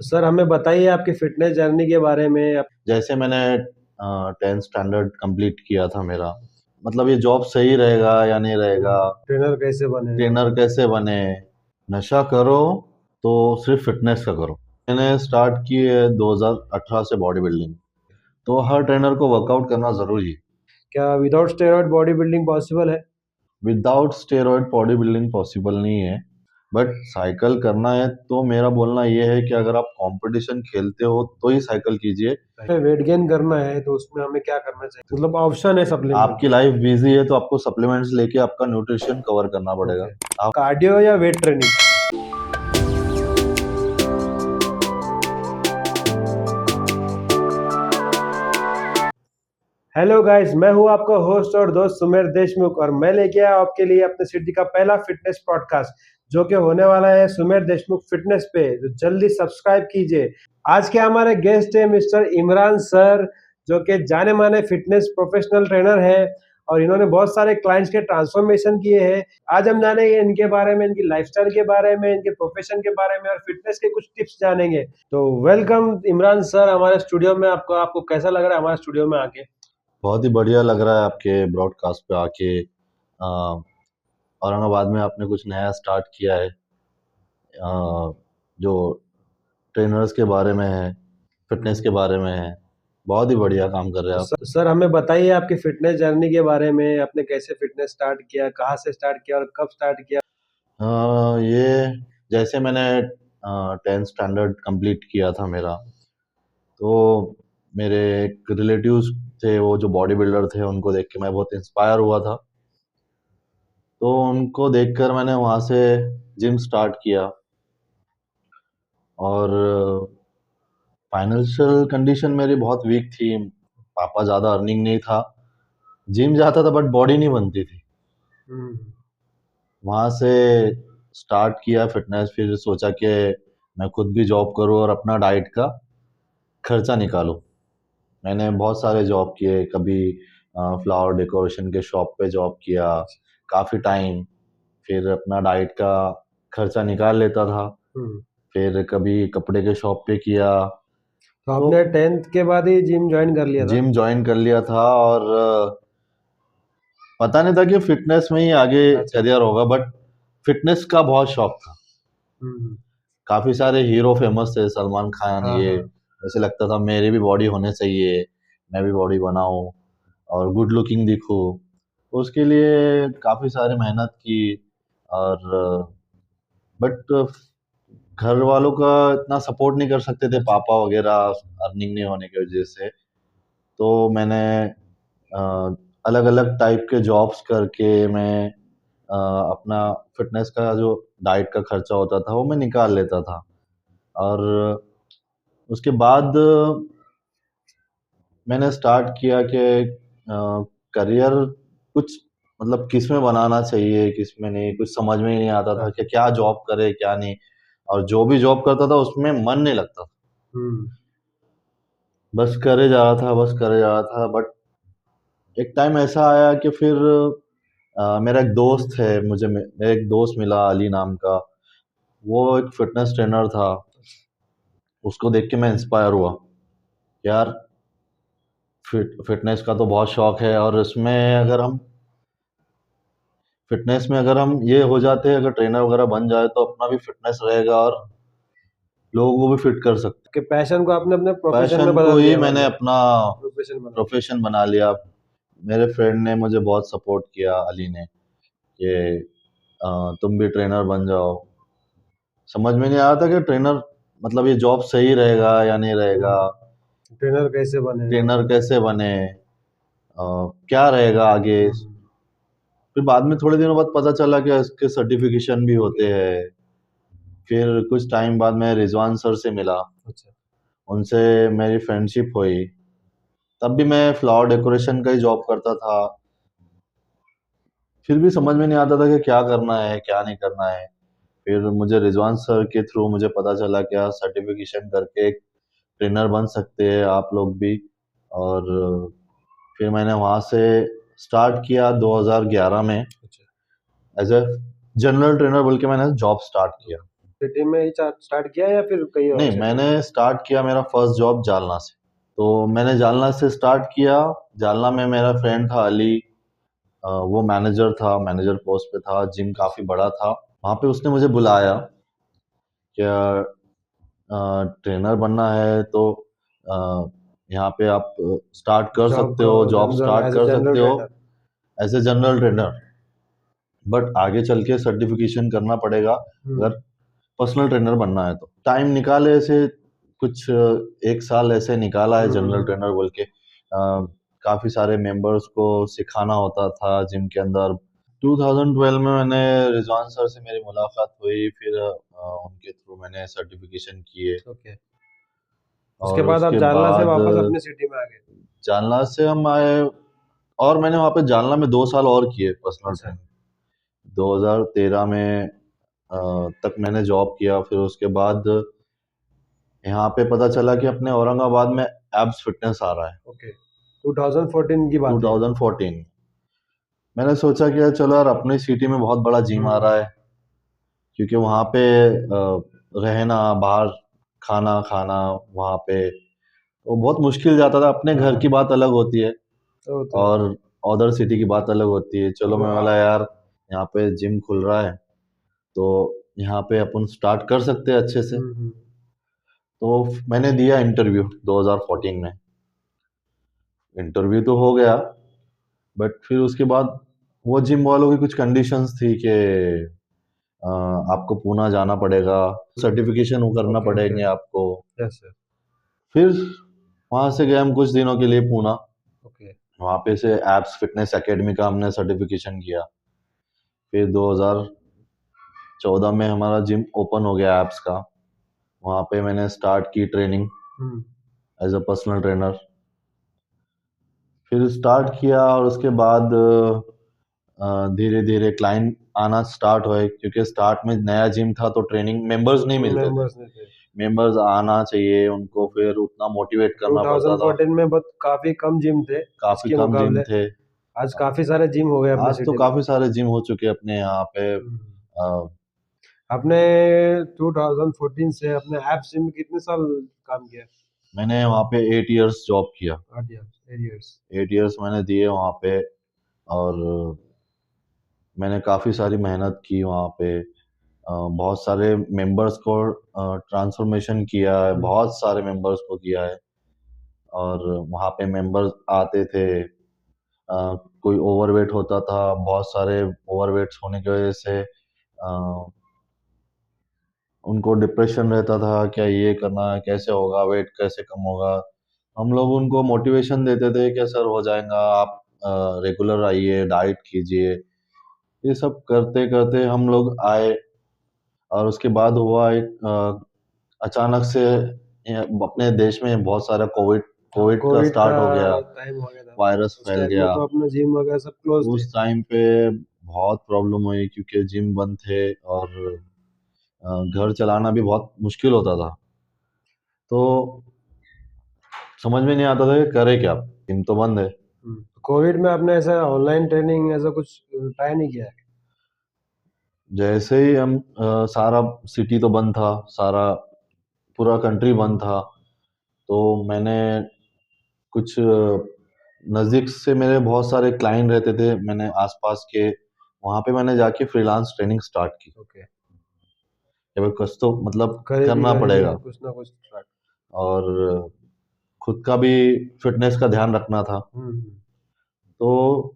Sir हमें बताइए आपकी फिटनेस जर्नी के बारे में। जैसे मैंने 10th स्टैंडर्ड कंप्लीट किया था मेरा, मतलब ये जॉब सही रहेगा या नहीं रहेगा, ट्रेनर कैसे बने? ट्रेनर कैसे बने, नशा करो तो सिर्फ फिटनेस का करो। मैंने स्टार्ट की है 2018 से बॉडी बिल्डिंग, तो हर ट्रेनर को वर्कआउट करना ज़रूरी है। क्या without steroid body building possible है? Without steroid body building possible नहीं है, बट साइकिल करना है तो मेरा बोलना ये है कि अगर आप कंपटीशन खेलते हो तो ही साइकिल कीजिए। वेट गेन करना है तो उसमें हमें क्या करना चाहिए? मतलब ऑप्शन है सप्लीमेंट? आपकी लाइफ बिजी है तो आपको सप्लीमेंट्स लेके आपका न्यूट्रिशन कवर करना पड़ेगा। आप कार्डियो या वेट ट्रेनिंग? हेलो गाइस, मैं हूं आपका होस्ट और दोस्त सुमेर देशमुख और मैं लेके आया आपके लिए अपने सिटी का पहला फिटनेस पॉडकास्ट जो कि होने वाला है सुमेर देशमुख फिटनेस पे। तो जल्दी सब्सक्राइब कीजिए। आज के हमारे गेस्ट है मिस्टर इमरान सर, जो कि जाने माने फिटनेस प्रोफेशनल ट्रेनर है और इन्होंने बहुत सारे क्लाइंट्स के ट्रांसफॉर्मेशन किए हैं। आज हम जानेंगे इनके बारे में, इनकी लाइफस्टाइल के बारे में, इनके प्रोफेशन के बारे में और फिटनेस के कुछ टिप्स जानेंगे। तो वेलकम इमरान सर हमारे स्टूडियो में। आपको आपको कैसा लग रहा है हमारे स्टूडियो में आके? बहुत ही बढ़िया लग रहा है आपके ब्रॉडकास्ट पे आके। औरंगाबाद में आपने कुछ नया स्टार्ट किया है, जो ट्रेनर्स के बारे में है, फिटनेस के बारे में है। बहुत ही बढ़िया काम कर रहे हैं आप। सर हमें बताइए आपकी फिटनेस जर्नी के बारे में। आपने कैसे फिटनेस स्टार्ट किया, कहाँ से स्टार्ट किया और कब स्टार्ट किया? ये जैसे मैंने 10th स्टैंडर्ड कंप्लीट किया था मेरा, तो मेरे एक रिलेटिव्स थे, वो जो बॉडी बिल्डर थे, उनको देख के मैं बहुत इंस्पायर हुआ था। तो उनको देखकर मैंने वहाँ से जिम स्टार्ट किया और फाइनेंशियल कंडीशन मेरी बहुत वीक थी। पापा ज़्यादा अर्निंग नहीं था, जिम जाता था बट बॉडी नहीं बनती थी। हम्म। वहाँ से स्टार्ट किया फिटनेस, फिर सोचा कि मैं खुद भी जॉब करूँ और अपना डाइट का खर्चा निकालूँ। मैंने बहुत सारे जॉब किए, कभी फ्लावर डेकोरेशन के शॉप पे जॉब किया काफ़ी टाइम, फिर अपना डाइट का खर्चा निकाल लेता था। हम्म। फिर कभी कपड़े के शॉप पे किया। तो तो आपने 10th के बाद ही जिम ज्वाइन कर लिया था? जिम ज्वाइन कर लिया था और पता नहीं था कि फिटनेस में ही आगे अच्छा। करियर होगा, बट फिटनेस का बहुत शौक था। हम्म। काफ़ी सारे हीरो फेमस थे, सलमान खान, हाँ ये हाँ। ऐसे लगता था मेरी भी बॉडी होने चाहिए, मैं भी बॉडी बनाऊं और गुड लुकिंग दिखूं। उसके लिए काफ़ी सारी मेहनत की और बट घर वालों का इतना सपोर्ट नहीं कर सकते थे, अच्छा। पापा वगैरह अर्निंग नहीं होने की वजह से। तो मैंने अलग अलग टाइप के जॉब्स करके मैं अपना फिटनेस का जो डाइट का खर्चा होता था वो मैं निकाल लेता था। और उसके बाद मैंने स्टार्ट किया कि करियर कुछ मतलब किस में बनाना चाहिए किस में नहीं, कुछ समझ में ही नहीं आता था अच्छा। कि क्या जॉब करे क्या नहीं। और जो भी जॉब करता था उसमें मन नहीं लगता था, हम्म। बस करे जा रहा था, बस करे जा रहा था। बट एक टाइम ऐसा आया कि फिर मेरा एक दोस्त है, मेरा एक दोस्त मिला अली नाम का। वो एक फिटनेस ट्रेनर था, उसको देख के मैं इंस्पायर हुआ। यार फिटनेस का तो बहुत शौक है और इसमें अगर हम फिटनेस में अगर हम ये हो जाते हैं, अगर ट्रेनर वगैरह बन जाए तो अपना भी फिटनेस रहेगा और लोगों को भी फिट कर सकते कि पैशन को आपने अपने हैं। प्रोफेशन में पैशन को बदल ही दिया, मैंने मतलब अपना प्रोफेशन बना दिया। प्रोफेशन बना लिया। मेरे फ्रेंड ने मुझे बहुत सपोर्ट किया, अली ने, कि तुम भी ट्रेनर बन जाओ। समझ में नहीं आया था कि ट्रेनर मतलब ये जॉब सही रहेगा या नहीं रहेगा, ट्रेनर कैसे बने? ट्रेनर कैसे बने, क्या रहेगा आगे। हम्म। फिर बाद में थोड़े दिनों बाद पता चला कि इसके सर्टिफिकेशन भी होते हैं। फिर कुछ टाइम बाद मैं रिजवान सर से मिला, अच्छा। उनसे मेरी फ्रेंडशिप हुई। तब भी मैं फ्लावर डेकोरेशन का ही जॉब करता था, फिर भी समझ में नहीं आता था कि क्या करना है क्या नहीं करना है। फिर मुझे रिजवान सर के थ्रू मुझे पता चला क्या सर्टिफिकेशन करके एक ट्रेनर बन सकते हैं आप लोग भी। और फिर मैंने वहाँ से स्टार्ट किया 2011 में अच्छा। एज ए जनरल ट्रेनर बोल के मैंने जॉब स्टार्ट किया। सिटी में ही स्टार्ट किया या फिर कहीं और नहीं, सिटी में? मैंने स्टार्ट किया मेरा फर्स्ट जॉब जालना से। तो मैंने जालना से स्टार्ट किया। जालना में मेरा फ्रेंड था अली, वो मैनेजर था, मैनेजर पोस्ट पे था, जिम काफी बड़ा था। वहां पे उसने मुझे बुलाया, क्या ट्रेनर बनना है तो अ, यहाँ पे आप स्टार्ट कर जॉब सकते हो, job general start as a कर जनरल सकते हो trainer. As a general trainer, but आगे चल के सर्टिफिकेशन करना पड़ेगा अगर पर्सनल ट्रेनर बनना है तो। टाइम निकाले ऐसे कुछ 1 साल ऐसे निकाला है जनरल ट्रेनर बोल के। काफी सारे मेंबर्स को सिखाना होता था जिम के अंदर। 2012 में मैंने रिजवान सर से मेरी मुलाकात हुई, फिर उनके थ्रू मैंने सर्टिफिकेशन किए। ओके, उसके और बाद आप उसके जालना से बाद वापस अपने सिटी में आ गए? जालना से हम आए, और मैंने वहाँ पे जालना में 2 साल और किए पर्सनल अच्छा। ट्रेनिंग। 2013 में तक मैंने जॉब किया। फिर उसके बाद यहाँ पे पता चला कि अपने औरंगाबाद में एब्स फिटनेस आ रहा है। ओके, 2014 की बात है ये? 2014 मैंने सोचा कि यार चलो यार, अपनी सिटी में बहुत बड़ा जिम आ रहा है, क्योंकि वहाँ पे रहना, बाहर खाना खाना वहाँ पे वो बहुत मुश्किल जाता था। अपने घर की बात अलग होती है तो है। और अदर सिटी की बात अलग होती है। चलो, अब मैं बोला यार यहाँ पे जिम खुल रहा है तो यहाँ पे अपन स्टार्ट कर सकते हैं अच्छे से। तो मैंने दिया इंटरव्यू 2014 में। इंटरव्यू तो हो गया, बट फिर उसके बाद वो जिम वालों की कुछ कंडीशंस थी कि आपको पूना जाना पड़ेगा, सर्टिफिकेशन वो करना ओके ओके। पड़ेंगे आपको। Yes sir. फिर वहां से गए हम कुछ दिनों के लिए पूना। ओके। वहां पे से एप्स फिटनेस एकेडमी का हमने सर्टिफिकेशन किया। फिर 2014 में हमारा जिम ओपन हो गया एप्स का। वहां पे मैंने स्टार्ट की training as a personal trainer. फिर स्टार्ट किया और उसके बाद धीरे धीरे क्लाइंट आना स्टार्ट हुए, क्योंकि स्टार्ट में नया जिम था तो ट्रेनिंग मेंबर्स नहीं मिलते थे। मेंबर्स नहीं थे। मेंबर्स आना चाहिए उनको, फिर उतना मोटिवेट करना पड़ता था। 2014 में बहुत काफी कम जिम थे काफी इसके कम जिम मुकाबले। थे। आज काफी सारे जिम हो गए अपने आज तो सिटी में। काफी सारे जिम हो चुके हैं अपने यहाँ पे। आपने 2014 से अपने ऐप जिम में कितने साल काम किया? मैंने वहाँ पे 8 इयर्स जॉब किया। 8 इयर्स। 8 इयर्स मैंने दिए वहाँ पे। और मैंने काफ़ी सारी मेहनत की वहाँ पे। बहुत सारे मेंबर्स को ट्रांसफॉर्मेशन किया है, बहुत सारे मेंबर्स को किया है। और वहाँ पे मेंबर्स आते थे, कोई ओवरवेट होता था, बहुत सारे ओवरवेट्स होने की वजह से उनको डिप्रेशन रहता था, क्या ये करना है, कैसे होगा, वेट कैसे कम होगा। हम लोग उनको मोटिवेशन देते थे कि सर हो जाएगा, आप रेगुलर आइए, डाइट कीजिए। ये सब करते करते हम लोग आए। और उसके बाद हुआ एक अचानक से अपने देश में बहुत सारा कोविड कोविड का कोविड का स्टार्ट हो गया, टाइम हो गया था। वायरस उस फैल टाइम में गया। तो अपना जिम वगैरह सब क्लोज थे। उस टाइम पे बहुत प्रॉब्लम हुई, क्योंकि जिम बंद थे और घर चलाना भी बहुत मुश्किल होता था। तो समझ में नहीं आता था कि करे क्या, जिम तो बंद है। कोविड में आपने ऐसा ऑनलाइन ट्रेनिंग ऐसा कुछ ट्राई नहीं किया है? जैसे ही हम सारा सिटी तो बंद था, सारा पूरा कंट्री बंद था, तो मैंने कुछ नज़दीक से मेरे बहुत सारे क्लाइंट रहते थे, मैंने आसपास के, वहाँ पे मैंने जाके फ्रीलांस ट्रेनिंग स्टार्ट की। ओके। कि भाई कुछ तो मतलब करेगी करना करेगी पड़ेगा। कुछ ना कुछ स्टार्ट। और खुद का भी फिटनेस का ध्यान रखना था। तो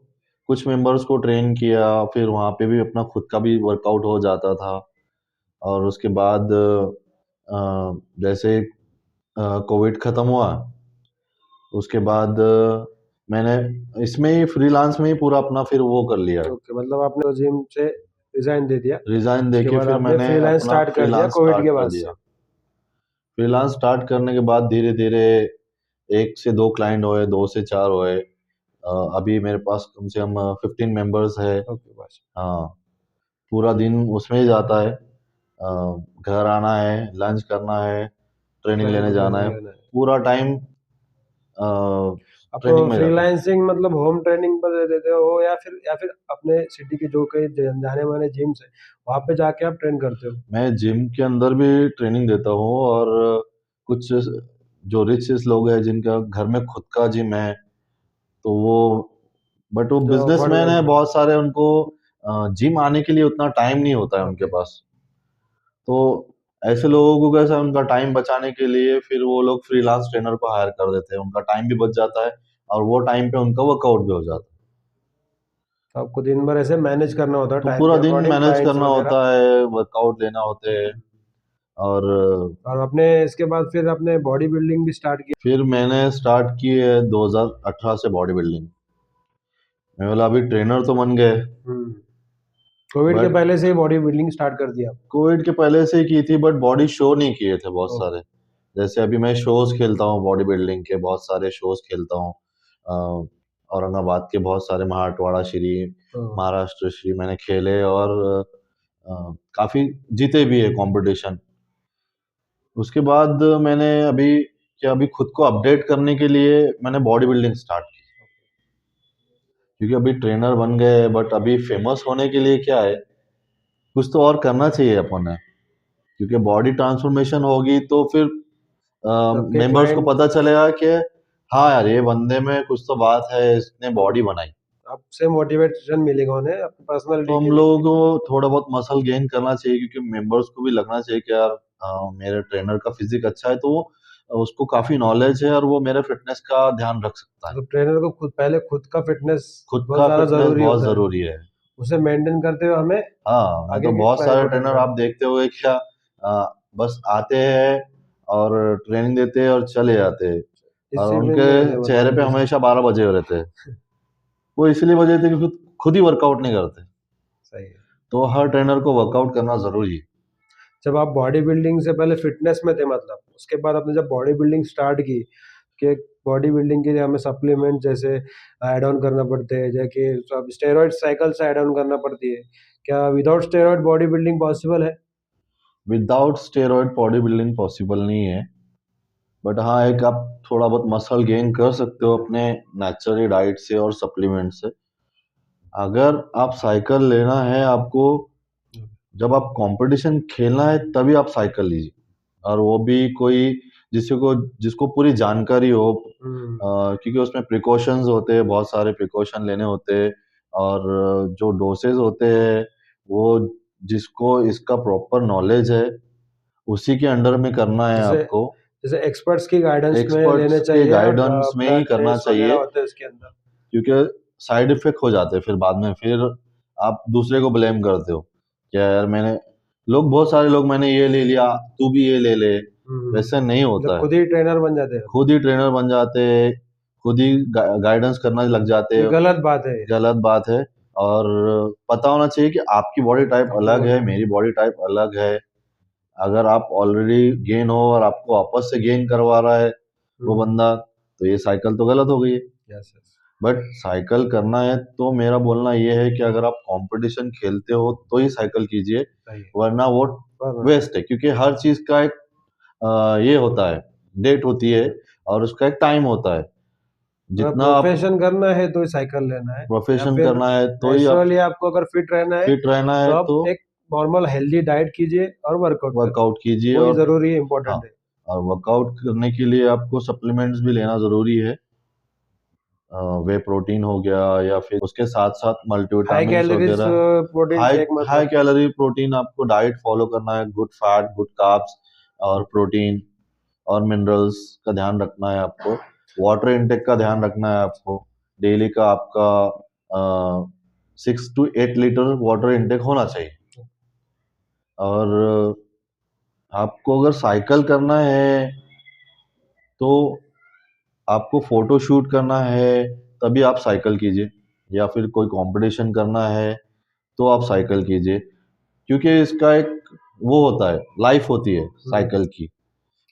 कुछ मेंबर्स को ट्रेन किया, फिर वहाँ पे भी अपना खुद का भी वर्कआउट हो जाता था। और उसके बाद जैसे कोविड ख़त्म हुआ, उसके बाद मैंने इसमें ही फ्रीलांस में ही पूरा अपना फिर वो कर लिया। ओके, मतलब आपने जिम से रिजाइन दे दिया। रिजाइन उसके देके बाद फिर आपने मैंने फ्रीलांस अपना स्टार्ट कर दिया फ्रीलांस कोविड स्टार्ट के कर बाद दिया। से? फ्रीलांस स्टार्ट करने के बाद धीरे धीरे 1 से 2 क्लाइंट हुए, 2 से 4 हुए। अभी मेरे पास कम से कम 15 मेंबर्स है। ओके बस। हाँ, पूरा दिन उसमें ही जाता है। घर आना है, लंच करना है, ट्रेनिंग लेने ट्रेनिंग जाना है, लेना है। पूरा टाइम आप ट्रेनिंग में जाता हूँ। फ्रीलांसिंग मतलब होम ट्रेनिंग पर दे देते हो या फिर अपने सिटी के जो कई जाने माने जिम्स है वहाँ पे जाके आप ट्रेन करते हो? मैं जिम के अंदर भी ट्रेनिंग देता हूँ, और कुछ जो रिच लोग हैं जिनका घर में खुद का जिम है, तो वो जो अफोर्ड बिजनेसमैन कर है, सकते बहुत सारे उनको जिम आने के लिए उतना टाइम नहीं होता है हैं। उनके ओके। पास। तो ऐसे लोगों को कैसा, उनका टाइम बचाने के लिए फिर वो लोग फ्रीलांस ट्रेनर को हायर कर देते हैं, उनका टाइम भी बच जाता है और वो टाइम पे उनका वर्कआउट भी हो जाता है। तो आपको दिन भर ऐसे मैनेज करना होता है तो टाइम पूरा के दिन अकॉर्डिंग मैनेज क्लाइंट्स करना वगैरह। होता है, वर्कआउट लेना होते हैं। और और अपने इसके बाद फिर आपने बॉडी बिल्डिंग भी स्टार्ट किया? फिर मैंने स्टार्ट की है 2018 से बॉडी बिल्डिंग। मैं बोला अभी ट्रेनर तो बन गए, हम्म। कोविड के बट पहले से ही बॉडी बिल्डिंग स्टार्ट कर दिया? कोविड के पहले से ही की थी, बट बॉडी शो नहीं किए थे बहुत ओह। सारे। जैसे अभी मैं शोज खेलता हूँ बॉडी बिल्डिंग के, बहुत सारे शोज खेलता हूँ। औरंगाबाद के बहुत सारे, महाटवाड़ा श्री, ओह। महाराष्ट्र श्री मैंने खेले, और काफी जीते भी है कंपटीशन। उसके बाद मैंने अभी खुद को अपडेट करने के लिए मैंने बॉडी बिल्डिंग स्टार्ट की, क्योंकि अभी ट्रेनर बन गए, बट अभी फेमस होने के लिए क्या है, कुछ तो और करना चाहिए अपन ने। क्योंकि बॉडी ट्रांसफॉर्मेशन होगी तो फिर तो आपके मेंबर्स को क्लाइंट पता चलेगा कि हाँ यार, ये बंदे में कुछ तो बात है, इसने बॉडी बनाई। आपसे मोटिवेशन मिलेगा उन्हें अपनी तो पर्सनालिटी हम के लिए। लोगों को थोड़ा बहुत मसल गेन करना चाहिए, क्योंकि मेंबर्स को भी लगना चाहिए कि यार मेरे ट्रेनर का फिजिक अच्छा है, तो उसको काफी नॉलेज है और वो मेरे फिटनेस का ध्यान रख सकता है। तो ट्रेनर को खुद का फिटनेस खुद बहुत का ज़्यादा फिटनेस ज़रूरी बहुत होता है। जरूरी है। उसे मेंटेन करते हुए हमें हाँ, नहीं तो आगे के बहुत क्लाइंट सारे को ट्रेन ट्रेनर आप करना है। देखते होंगे क्या, बस आते हैं और ट्रेनिंग देते हैं और चले जाते हैं, और डिसिप्लिन उनके नहीं रहते मतलब चेहरे पे उनके साथ। हमेशा 12 बजे रहते हैं। वो इसीलिए वजह थे कि खुद खुद ही वर्कआउट नहीं करते। सही है। तो हर ट्रेनर को वर्कआउट करना जरूरी है। जब आप बॉडी बिल्डिंग से पहले फिटनेस में थे मतलब उसके बाद आपने जब बॉडी बिल्डिंग स्टार्ट की कि बॉडी बिल्डिंग के लिए हमें सप्लीमेंट जैसे ऐड ऑन करना पड़ते हैं जैसे कि अब स्टेरॉइड साइकिल से ऐड ऑन करना पड़ती है, क्या without steroid body building possible है? Without steroid body building possible नहीं है, बट हाँ, एक आप थोड़ा बहुत मसल गेन कर सकते हो अपने नेचुरली डाइट से और सप्लीमेंट से। अगर आप साइकिल लेना है आपको, जब आप कंपटीशन खेलना है तभी आप साइकिल लीजिए, और वो भी कोई जिसको पूरी जानकारी हो, हम्म। क्योंकि उसमें प्रिकॉशंस होते हैं, बहुत सारे प्रिकॉशन लेने होते हैं, और जो डोसेज होते हैं वो जिसको इसका प्रॉपर नॉलेज है उसी के अंडर में करना है जैसे आपको। जैसे एक्सपर्ट्स की गाइडेंस में एक्सपर्ट्स लेने के चाहिए और गाइडेंस में ही ब्लड करना टेस्ट वगैरह चाहिए, होते हैं उसके अंदर। क्योंकि साइड इफेक्ट हो जाते हैं फिर बाद में, फिर आप दूसरे को ब्लेम करते हो, क्या यार मैंने, बहुत सारे लोग, मैंने ये ले लिया तू भी ये ले ले। वैसे नहीं मतलब होता है। खुद ही ट्रेनर बन जाते हैं? खुद ही ट्रेनर बन जाते हैं, खुद ही गाइडेंस करना लग जाते ये हैं। गलत बात है ये। गलत बात है। और पता होना चाहिए कि आपकी बॉडी टाइप आपकी अलग बॉडी है, मेरी बॉडी टाइप अलग है। अगर आप ऑलरेडी गेन हो और आपको वापस से गेन करवा रहा है वो बंदा, तो ये साइकिल तो गलत हो गई है। Yes yes. बट साइकिल करना है तो मेरा बोलना ये है कि अगर आप कंपटीशन खेलते हो तो ही साइकिल कीजिए, सही है। वरना वो पर वेस्ट है, क्योंकि हर चीज का एक ये होता है, डेट होती है, और उसका एक टाइम होता है। अगर जितना आप प्रोफेशन करना है तो साइकिल लेना है या प्रोफेशन फिर करना है तो ही आप नेचुरली आपको अगर फिट रहना है फिट रहना तो है, आप तो एक नॉर्मल हेल्दी डाइट कीजिए और वर्कआउट करिए। वर्कआउट कीजिए। वही और जरूरी है, हाँ, इम्पोर्टेंट है। और वर्कआउट करने के लिए आपको सप्लीमेंट्स भी लेना जरूरी है। वे प्रोटीन हो गया, या फिर उसके साथ साथ हाई मल्टीविटामिन्स कैलोरीज वगैरह। प्रोटीन हाई शेक हाई मतलब। कैलोरी प्रोटीन आपको डाइट फॉलो करना है, गुड फैट, गुड कार्ब्स, और प्रोटीन और मिनरल्स का ध्यान रखना है आपको। वाटर इनटेक का ध्यान रखना है आपको। डेली का आपका 6 to 8 लीटर वाटर इनटेक होना चाहिए। और आपको अगर साइकिल करना है तो आपको फोटो शूट करना है तभी आप साइकिल कीजिए, या फिर कोई कंपटीशन करना है तो आप साइकिल कीजिए, क्योंकि इसका एक वो होता है, लाइफ होती है साइकिल की।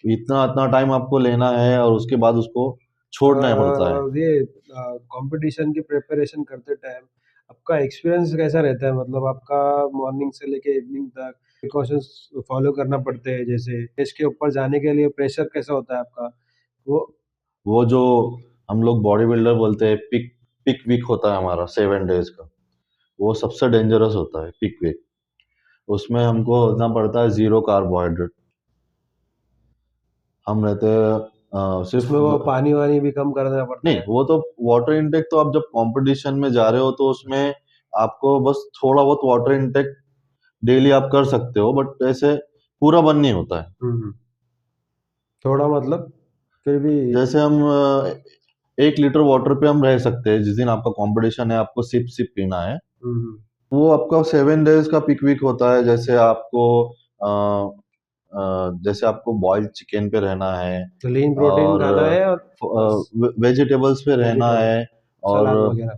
इतना इतना टाइम आपको लेना है और उसके बाद उसको छोड़ना पड़ता है। ये कंपटीशन की प्रिपरेशन करते टाइम आपका एक्सपीरियंस कैसा रहता है, मतलब आपका मॉर्निंग से लेके इवनिंग तक प्रिकॉशंस फॉलो करना पड़ते हैं जैसे स्टेज के ऊपर जाने के लिए प्रेशर कैसा होता है आपका वो? वो जो हम लोग बॉडी बिल्डर बोलते हैं, पिक पिक वीक होता है हमारा 7 डेज का, वो सबसे डेंजरस होता है पिक वीक। उसमें हमको होना पड़ता है जीरो कार्बोहाइड्रेट। हम रहते हैं सिर्फ उसमें वो पानी वानी भी कम कर देना पड़ता नहीं, है। वो तो वाटर इनटेक तो आप जब कंपटीशन में जा रहे हो तो उसमें आपको बस थोड़ा बहुत वाटर इनटेक डेली आप कर सकते हो, बट ऐसे पूरा बंद नहीं होता है। थोड़ा मतलब फिर भी। जैसे हम 1 लीटर वाटर पे हम रह सकते हैं, जिस दिन आपका कंपटीशन है आपको सिप सिप पीना है। हम्म। वो आपका 7 डेज का पिक वीक होता है। जैसे आपको बॉइल्ड चिकन पे रहना है, तो लीन प्रोटीन और खाना है और बस वेजिटेबल्स पे रहना वेजिटेबल, है, और सलाद वगैरह।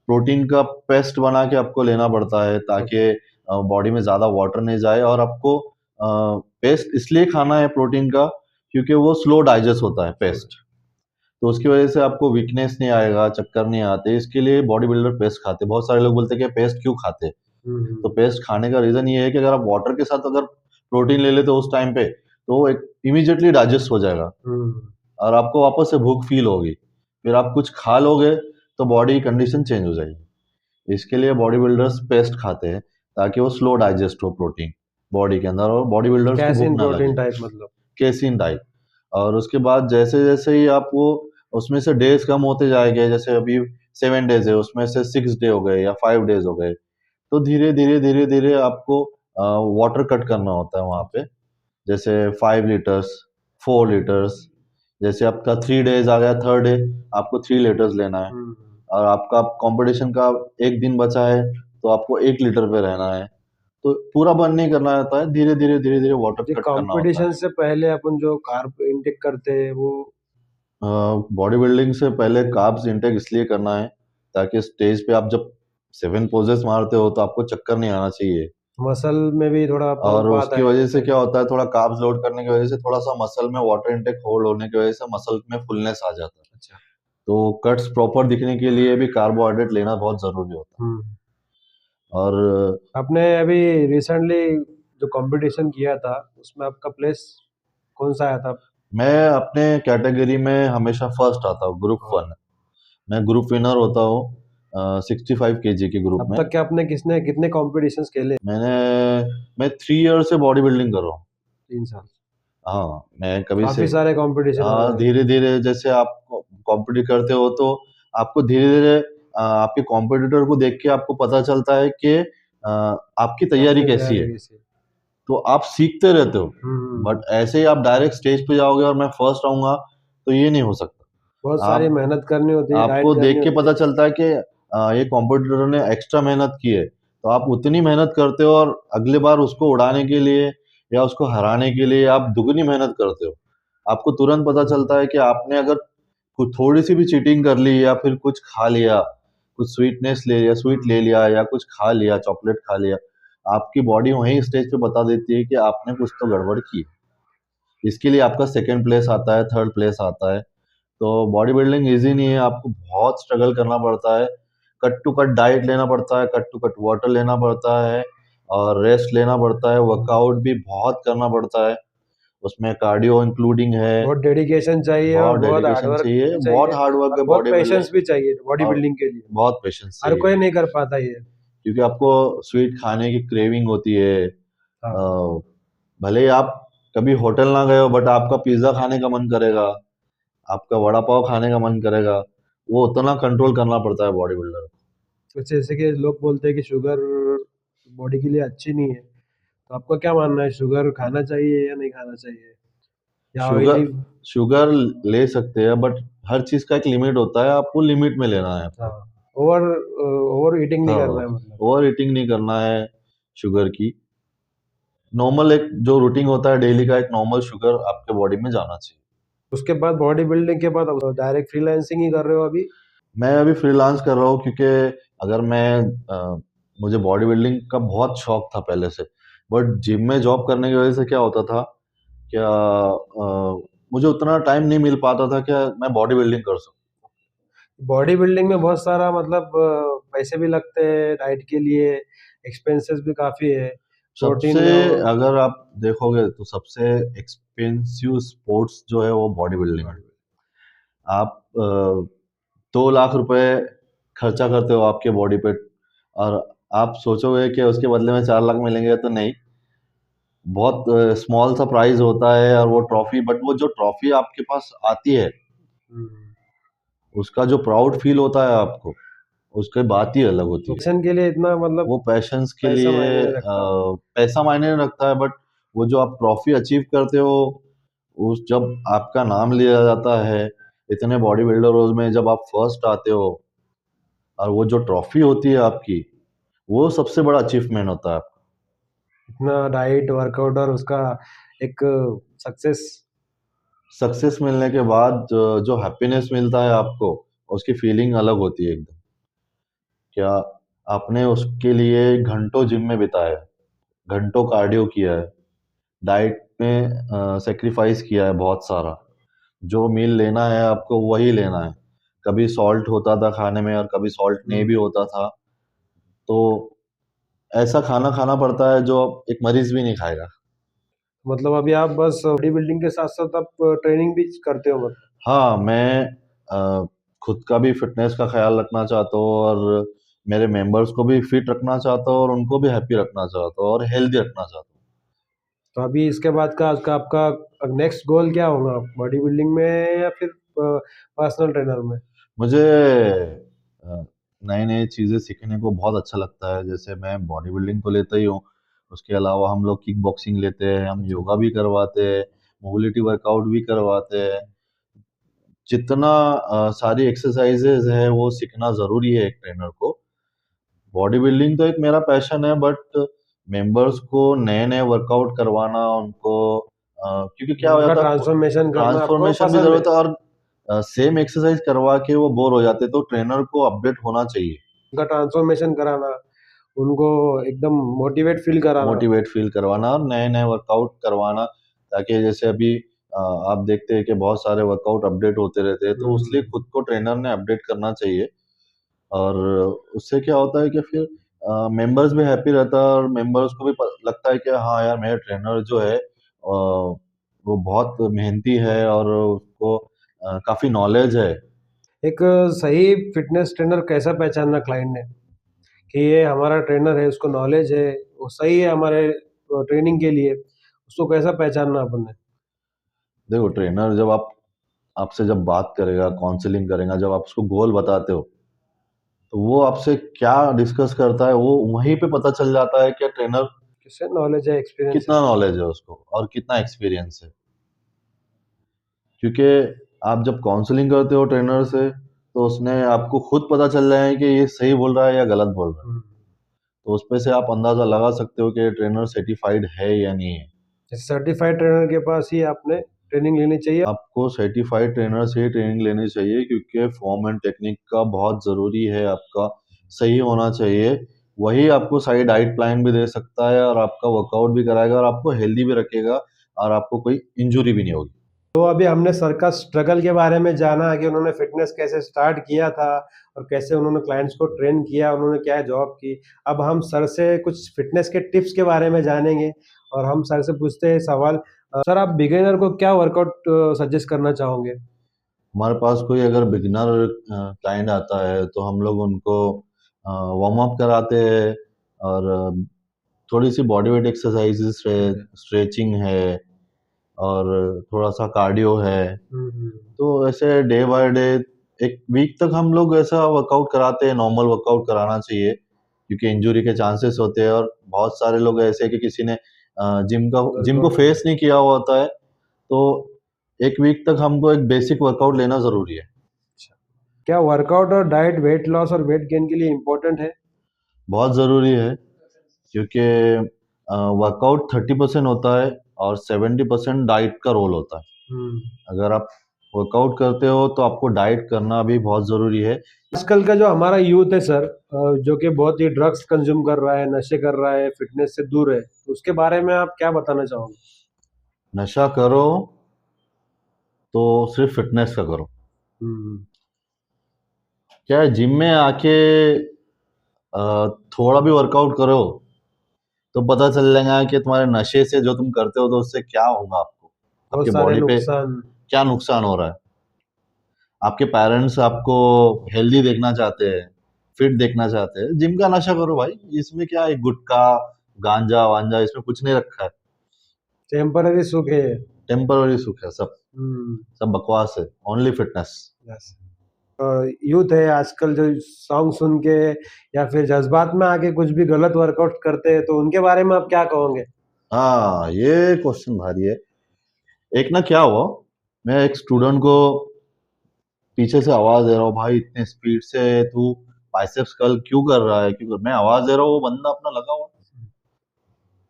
प्रोटीन का पेस्ट बना के आपको लेना पड़ता है, ताकि ओके। बॉडी में ज़्यादा वाटर नहीं जाए। और आपको पेस्ट इसलिए खाना है प्रोटीन का, क्योंकि वो स्लो डाइजेस्ट होता है पेस्ट, तो उसकी वजह से आपको वीकनेस नहीं आएगा, चक्कर नहीं आते। इसके लिए बॉडी बिल्डर पेस्ट खाते हैं। बहुत सारे लोग बोलते हैं कि पेस्ट क्यों खाते हैं? तो हम्म। पेस्ट खाने का रीज़न ये है कि अगर आप वाटर के साथ अगर प्रोटीन ले लेते हो उस टाइम पे, तो वो एक इमीडिएटली डाइजेस्ट हो जाएगा हम्म। और आपको वापस से भूख फील होगी। फिर आप कुछ खा लोगे तो बॉडी की कंडीशन चेंज हो जाएगी। इसके लिए बॉडी बिल्डर्स पेस्ट खाते हैं, ताकि वो स्लो डाइजेस्ट हो प्रोटीन बॉडी के अंदर, और बॉडी बिल्डर्स को भूख कैसीन ना लगे। प्रोटीन टाइप मतलब। Casein diet. और उसके बाद जैसे जैसे ही आप वो उसमें से डेज कम होते जाएंगे, जैसे अभी 7 डेज है, उसमें से 6 डे हो गए या 5 डेज हो गए, तो धीरे धीरे धीरे धीरे आपको वाटर कट करना होता है वहाँ पे। जैसे 5 लीटर्स, 4 लीटर्स। जैसे आपका 3 डेज आ गया, थर्ड डे आपको 3 लीटर्स लेना है। हम्म। और आपका कंपटीशन का एक दिन बचा है, तो आपको 1 लीटर पे रहना है। तो पूरा बंद नहीं करना होता है, धीरे धीरे धीरे धीरे वाटर ये कट करना होता कंपटीशन है। से पहले अपन जो कार्ब इंटेक करते हैं वो। बॉडी बिल्डिंग से पहले कार्ब्स इंटेक इसलिए करना है, ताकि स्टेज पे आप जब 7 पोजेस मारते हो तो आपको चक्कर नहीं आना चाहिए। मसल में भी थोड़ा और पंप आता उसकी है वजह से जैसे। क्या होता है, थोड़ा कार्ब्स लोड करने की वजह से थोड़ा सा मसल में वाटर इंटेक होल्ड होने की वजह से मसल में फुलनेस आ जाता है। अच्छा। तो कट्स प्रॉपर दिखने के लिए भी कार्बोहाइड्रेट लेना बहुत जरूरी होता हम्म। है। और आपने अभी रिसेंटली जो कंपटीशन किया था उसमें आपका प्लेस कौन सा आया था? मैं अपने कैटेगरी में हमेशा फर्स्ट आता हूँ, ग्रुप और 1। मैं ग्रुप विनर होता हूँ 65 kg के ग्रुप अब में। तक के आपने किसने कितने कॉम्पिटिशन्स खेले? मैं 3 ईयर से बॉडी बिल्डिंग कर रहा हूँ। 3 साल। हाँ, मैं कभी से। काफी सारे कंपटीशन हो हाँ, गए। धीरे धीरे जैसे आप कॉम्पिटिट करते हो तो आपको धीरे धीरे आपके कॉम्पिटिटर को देख के आपको पता चलता है कि आपकी तैयारी आपने कैसी तैयारी है। कैसी? तो आप सीखते रहते हो। हम्म। बट ऐसे ही आप डायरेक्ट स्टेज पे जाओगे और मैं फर्स्ट आऊंगा, तो ये नहीं हो बहुत सकता। सारी आप मेहनत करनी होती है, डाइट आपको करनी देख के होती पता है। चलता है कि ये कॉम्पिटिटर ने एक्स्ट्रा मेहनत की है, तो आप उतनी मेहनत करते हो और अगली बार उसको उड़ाने के लिए या उसको हराने के लिए आप दुगनी मेहनत करते हो। आपको तुरंत पता चलता है कि आपने अगर कुछ थोड़ी सी भी चीटिंग कर ली या फिर कुछ खा लिया, कुछ स्वीटनेस ले लिया, स्वीट ले हम्म। लिया या कुछ खा लिया, चॉकलेट खा लिया, आपकी बॉडी वहीं स्टेज पे बता देती है कि आपने कुछ तो गड़बड़ की। इसके लिए आपका सेकंड प्लेस आता है, थर्ड प्लेस आता है। तो बॉडी बिल्डिंग ईज़ी नहीं है, आपको बहुत स्ट्रगल करना पड़ता है। कट टू कट डाइट लेना पड़ता है, कट टू कट वाटर लेना पड़ता है, और रेस्ट लेना पड़ता है, वर्कआउट भी बहुत करना पड़ता है। उसमें कार्डियो इंक्लूडिंग है। बहुत डेडिकेशन चाहिए और बहुत बहुत डेडिकेशन हार्डवर्क चाहिए, भी बहुत चाहिए। हार्ड वर्क और है बहुत बॉडी पेशेंस बिल्डिंग। भी चाहिए बॉडी और बिल्डिंग के लिए। बहुत पेशेंस हर चाहिए, कोई नहीं कर पाता ये। क्योंकि आपको स्वीट खाने की क्रेविंग होती है। हाँ। भले ही आप कभी होटल ना गए हो, बट आपका पिज़्ज़ा खाने का मन करेगा, आपका वड़ा पाव खाने का मन करेगा। वो उतना कंट्रोल करना पड़ता है बॉडी बिल्डर। तो जैसे कि लोग बोलते हैं कि शुगर बॉडी के लिए अच्छी नहीं है, तो आपका क्या मानना है, शुगर खाना चाहिए या नहीं खाना चाहिए, या शुगर ऑयली? शुगर ले सकते हैं, बट हर चीज का एक लिमिट होता है, आपको लिमिट में लेना है हाँ। आपको। ओवर ओवर ईटिंग नहीं हाँ, करना है मतलब। ओवर ईटिंग नहीं करना है शुगर की। नॉर्मल एक जो रूटीन होता है डेली का, एक नॉर्मल शुगर आपके बॉडी में जाना चाहिए। उसके बाद बॉडी बिल्डिंग के बाद डायरेक्ट फ्रीलांसिंग ही कर रहे हो अभी? मैं अभी फ्रीलांस कर रहा हूँ, क्योंकि अगर मुझे बॉडी बिल्डिंग का बहुत शौक था पहले से, बट जिम में जॉब करने की वजह से क्या होता था, क्या मुझे उतना टाइम नहीं मिल पाता था कि मैं बॉडी बिल्डिंग कर सकूं। बॉडी बिल्डिंग में बहुत सारा मतलब पैसे भी लगते हैं डाइट के लिए, एक्सपेंसेस भी काफी है। सबसे, प्रोटीन लो। अगर आप देखोगे तो सबसे एक्सपेंसिव स्पोर्ट्स जो है वो बॉडी बिल्डिंग है। आप 2 लाख रुपए खर्चा करते हो आपके बॉडी पे, और आप सोचोगे कि उसके बदले में 4 लाख मिलेंगे, तो नहीं। बहुत स्मॉल सा प्राइस होता है, और वो ट्रॉफी, बट वो जो ट्रॉफी आपके पास आती है, हम्म। उसका जो प्राउड फील होता है आपको, उसकी बात ही अलग होती है। ऑप्शन के लिए इतना मतलब वो पैशंस के पैसा लिए मायने नहीं रखता। पैसा मायने नहीं रखता है, बट वो जो आप ट्रॉफी अचीव करते हो, उस जब आपका नाम लिया जाता है इतने बॉडी बिल्डरों में, जब आप फर्स्ट आते हो, और वो जो ट्रॉफी होती है आपकी, वो सबसे बड़ा अचीवमेंट होता है। इतना डाइट वर्कआउट और उसका एक सक्सेस। सक्सेस मिलने के बाद जो हैप्पीनेस मिलता है आपको, उसकी फीलिंग अलग होती है एकदम। क्या आपने उसके लिए घंटों जिम में बिताया है, घंटों कार्डियो किया है, डाइट में सेक्रीफाइस किया है बहुत सारा। जो मील लेना है आपको वही लेना है। कभी सॉल्ट होता था खाने में, और कभी सॉल्ट नहीं भी होता था। तो ऐसा खाना खाना पड़ता है जो एक मरीज भी नहीं खाएगा। मतलब अभी आप बस बॉडी बिल्डिंग के साथ साथ आप ट्रेनिंग भी करते हो मतलब? हाँ, मैं खुद का भी फिटनेस का ख्याल रखना चाहता हूँ, और मेरे मेंबर्स को भी फिट रखना चाहता हूँ, और उनको भी हैप्पी रखना चाहता हूँ, और हेल्दी रखना चाहता हूँ। तो अभी इसके बाद का आपका नेक्स्ट गोल क्या होगा, बॉडी बिल्डिंग में या फिर पर्सनल ट्रेनर में? मुझे नई नई चीज़ें सीखने को बहुत अच्छा लगता है। जैसे मैं बॉडी बिल्डिंग तो लेता ही हूँ, उसके अलावा हम लोग किक बॉक्सिंग लेते हैं, हम अच्छा। योगा भी करवाते हैं, मोबिलिटी वर्कआउट भी करवाते हैं। जितना सारी एक्सरसाइजेज है वो सीखना ज़रूरी है एक ट्रेनर को। बॉडी बिल्डिंग तो एक मेरा पैशन है, बट मेंबर्स को नए नए वर्कआउट करवाना उनको, क्योंकि क्या हो उनका जाता है, ट्रांसफॉर्मेशन करना आपको ट्रांसफॉर्मेशन भी पसंद है? जरूरत है, और सेम एक्सरसाइज करवा के वो बोर हो जाते, तो ट्रेनर को अपडेट होना चाहिए, उनका ट्रांसफॉर्मेशन कराना, उनको एकदम मोटिवेट फील कराना। मोटिवेट फील करवाना, और नए नए वर्कआउट करवाना, ताकि जैसे अभी आप देखते हैं कि बहुत सारे वर्कआउट अपडेट होते रहते हैं, तो उसलिए खुद को ट्रेनर ने अपडेट करना चाहिए। और उससे क्या होता है कि फिर मेंबर्स भी हैप्पी रहता है, और मेंबर्स को भी लगता है कि हाँ यार, मेरा ट्रेनर जो है वो बहुत मेहनती है, और उसको काफी नॉलेज है। एक सही फिटनेस ट्रेनर कैसा पहचानना क्लाइंट ने कि ये हमारा ट्रेनर है, उसको नॉलेज है, वो सही है हमारे ट्रेनिंग के लिए, उसको कैसा पहचानना अपन ने? देखो, ट्रेनर जब आपसे जब बात करेगा, काउंसलिंग करेगा, जब आप उसको गोल बताते हो, तो वो आपसे क्या डिस्कस करता है, वो वहीं पे पता चल जाता है कि ट्रेनर किससे नॉलेज है, एक्सपीरियंस है। कितना नॉलेज है उसको, और कितना एक्सपीरियंस है। क्योंकि आप जब काउंसलिंग करते हो ट्रेनर से, तो उसने आपको खुद पता चल रहा है कि ये सही बोल रहा है या गलत बोल रहा है। तो उस पे से आप अंदाजा लगा सकते हो कि ट्रेनर सर्टिफाइड है या नहीं है। सर्टिफाइड ट्रेनर के पास ही आपने ट्रेनिंग लेनी चाहिए। आपको सर्टिफाइड ट्रेनर से ही ट्रेनिंग लेनी चाहिए, क्योंकि फॉर्म एंड टेक्निक का बहुत ज़रूरी है, आपका सही होना चाहिए। वही आपको सही डाइट प्लान भी दे सकता है, और आपका वर्कआउट भी कराएगा, और आपको हेल्दी भी रखेगा, और आपको कोई इंजरी भी नहीं होगी। तो अभी हमने सर का स्ट्रगल के बारे में जाना कि उन्होंने फिटनेस कैसे स्टार्ट किया था और कैसे उन्होंने क्लाइंट्स को ट्रेन किया, उन्होंने क्या जॉब की। अब हम सर से कुछ फिटनेस के टिप्स के बारे में जानेंगे, और हम सर से पूछते हैं सवाल। सर, आप बिगिनर को क्या वर्कआउट सजेस्ट करना चाहोगे? हमारे पास कोई अगर बिगिनर क्लाइंट आता है, तो हम लोग उनको वार्म अप कराते हैं, और थोड़ी सी बॉडी वेट एक्सरसाइजेस है, स्ट्रेचिंग है, और थोड़ा सा कार्डियो है। तो ऐसे डे बाय डे, एक वीक तक हम लोग ऐसा वर्कआउट कराते हैं। नॉर्मल वर्कआउट कराना चाहिए, क्योंकि इंजरी के चांसेस होते हैं, और बहुत सारे लोग ऐसे हैं कि किसी ने जिम को फेस नहीं किया हुआ होता है, तो एक वीक तक हमको एक बेसिक वर्कआउट लेना जरूरी है। क्या वर्कआउट और डाइट वेट लॉस और वेट गेन के लिए इम्पोर्टेंट है? बहुत ज़रूरी है, क्योंकि वर्कआउट 30% होता है, और 70% डाइट का रोल होता है। अगर आप वर्कआउट करते हो, तो आपको डाइट करना भी बहुत ज़रूरी है। आजकल का जो हमारा यूथ है सर, जो कि बहुत ही ड्रग्स कंज्यूम कर रहा है, नशे कर रहा है, फिटनेस से दूर है, तो उसके बारे में आप क्या बताना चाहोगे? नशा करो तो सिर्फ फिटनेस का करो। क्या है, जिम में आके थोड़ा भी वर्कआउट करो, तो पता चल जाएगा कि तुम्हारे नशे से जो तुम करते हो, तो उससे क्या होगा आपको, बहुत आपके सारे बॉडी पे नुकसान। क्या नुकसान हो रहा है। आपके पेरेंट्स आपको हेल्दी देखना चाहते हैं, फिट देखना चाहते हैं, जिम का नशा करो भाई। इसमें क्या है, गुटखा गांजा वांजा इसमें कुछ नहीं रखा है। टेम्पररी सुख है ये। टेम्पररी सुख है सब, हम्म। सब बकवास है। Only fitness. यस। यूथ है आजकल जो सॉन्ग सुन के या फिर जज्बात में आके कुछ भी गलत वर्कआउट करते हैं, तो उनके बारे में आप क्या कहोगे? हाँ, ये क्वेश्चन भारी है। एक ना क्या हुआ, मैं एक स्टूडेंट को पीछे से आवाज दे रहा हूँ, भाई इतने स्पीड से तू बाइसेप्स कर्ल क्यों कर रहा है, क्यों कर, मैं आवाज दे रहा हूँ, वो बंदा अपना लगा हुआ।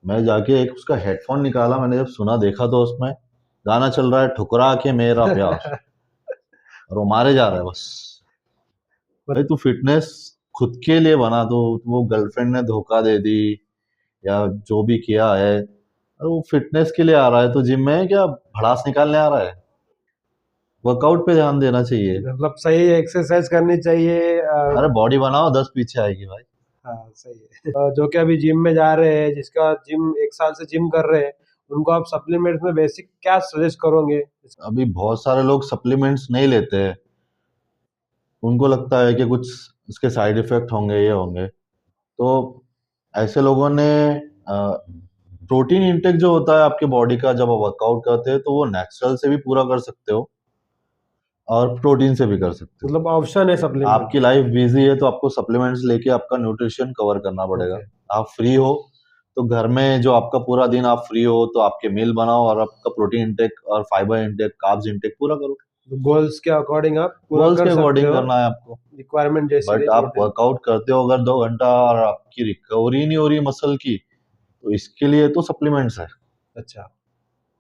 मैं जाके एक उसका हेडफोन निकाला, मैंने जब सुना देखा तो उसमें गाना चल रहा है, ठुकरा के मेरा प्यार, और वो मारे जा रहा है बस। भाई तू फिटनेस खुद के लिए बना, तो वो गर्लफ्रेंड ने धोखा दे दी या जो भी किया है, और वो फिटनेस के लिए आ रहा है, तो जिम में क्या भड़ास निकालने आ रहा है? वर्कआउट पे ध्यान देना चाहिए। मतलब सही एक्सरसाइज करनी चाहिए। अरे बॉडी बनाओ, 10 पीछे आएगी भाई। हाँ सही है। जो कि अभी जिम में जा रहे हैं, जिसका जिम 1 साल से जिम कर रहे हैं, उनको आप सप्लीमेंट्स में बेसिक क्या सजेस्ट करोगे? अभी बहुत सारे लोग सप्लीमेंट्स नहीं लेते हैं, उनको लगता है कि कुछ उसके साइड इफेक्ट होंगे, ये होंगे। तो ऐसे लोगों ने प्रोटीन इंटेक जो होता है आपके बॉडी का, जब आप वर्कआउट करते हैं तो वो नेचुरल से भी पूरा कर सकते हो और प्रोटीन से भी कर सकते हो। मतलब ऑप्शन है सप्लीमेंट। आपकी लाइफ बिजी है तो आपको सप्लीमेंट्स लेके आपका न्यूट्रिशन कवर करना पड़ेगा। ओके। आप फ्री हो तो घर में जो आपका पूरा दिन आप फ्री हो तो आपके मील बनाओ और आपका प्रोटीन इंटेक और फाइबर इंटेक कार्ब्स इंटेक पूरा करो। तो गोल्स के अकॉर्डिंग आप पूरा गोल्स के कर सकते अकॉर्डिंग हो, करना है आपको। रिक्वायरमेंट जैसी बट रहती है आप वर्कआउट करते हो अगर 2 घंटा और आपकी रिकवरी नहीं हो रही मसल की, तो इसके लिए तो सप्लीमेंट्स है। अच्छा।